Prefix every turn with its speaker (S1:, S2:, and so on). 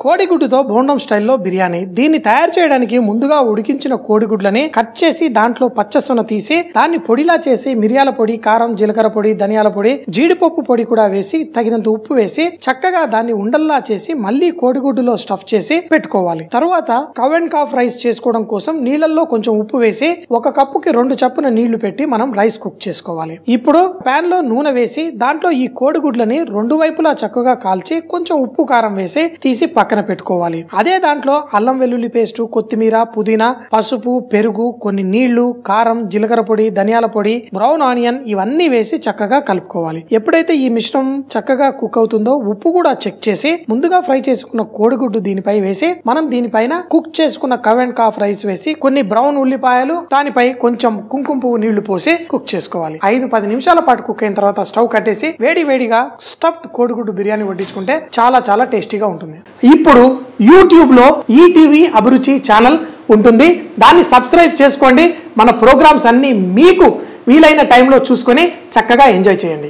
S1: కోడిగుడ్డుతో బోండం స్టైల్లో బిర్యానీ. దీన్ని తయారు చేయడానికి ముందుగా ఉడికించిన కోడిగుడ్లని కట్ చేసి దాంట్లో పచ్చసొన తీసి దాన్ని పొడిలా చేసి మిరియాల పొడి, కారం, జీలకర్ర పొడి, ధనియాల పొడి, జీడిపప్పు పొడి కూడా వేసి తగినంత ఉప్పు వేసి చక్కగా దాన్ని ఉండల్లా చేసి మళ్ళీ కోడిగుడ్డులో స్టఫ్ చేసి పెట్టుకోవాలి. తరువాత కవ్ అండ్ కాఫ్ రైస్ చేసుకోవడం కోసం నీళ్ళల్లో కొంచెం ఉప్పు వేసి 1 కప్పుకి 2 చప్పున నీళ్లు పెట్టి మనం రైస్ కుక్ చేసుకోవాలి. ఇప్పుడు పాన్ లో నూనె వేసి దాంట్లో ఈ కోడిగుడ్లని 2 వైపులా చక్కగా కాల్చి కొంచెం ఉప్పు కారం వేసి తీసి పక్కన పెట్టుకోవాలి. అదే దాంట్లో అల్లం వెల్లుల్లి పేస్ట్, కొత్తిమీర, పుదీనా, పసుపు, పెరుగు, కొన్ని నీళ్లు, కారం, జీలకర్ర పొడి, ధనియాల పొడి, బ్రౌన్ ఆనియన్ ఇవన్నీ వేసి చక్కగా కలుపుకోవాలి. ఎప్పుడైతే ఈ మిశ్రమం చక్కగా కుక్ అవుతుందో ఉప్పు కూడా చెక్ చేసి ముందుగా ఫ్రై చేసుకున్న కోడిగుడ్డు దీనిపై వేసి మనం దీనిపైన కుక్ చేసుకున్న కవ్ అండ్ కాఫ్ రైస్ వేసి కొన్ని బ్రౌన్ ఉల్లిపాయలు దానిపై కొంచెం కుంకుమ పువ్వు నీళ్లు పోసి కుక్ చేసుకోవాలి. 5-10 నిమిషాల పాటు కుక్ అయిన తర్వాత స్టవ్ కట్టేసి వేడిగా స్టఫ్డ్ కోడిగుడ్డు బిర్యానీ వడ్డించుకుంటే చాలా టేస్టీగా ఉంటుంది. ఇప్పుడు యూట్యూబ్ లో ఈటీవీ అభిరుచి ఛానల్ ఉంటుంది, దాన్ని సబ్స్క్రైబ్ చేసుకోండి. మన ప్రోగ్రామ్స్ అన్ని మీకు వీలైన టైంలో చూసుకొని చక్కగా ఎంజాయ్ చేయండి.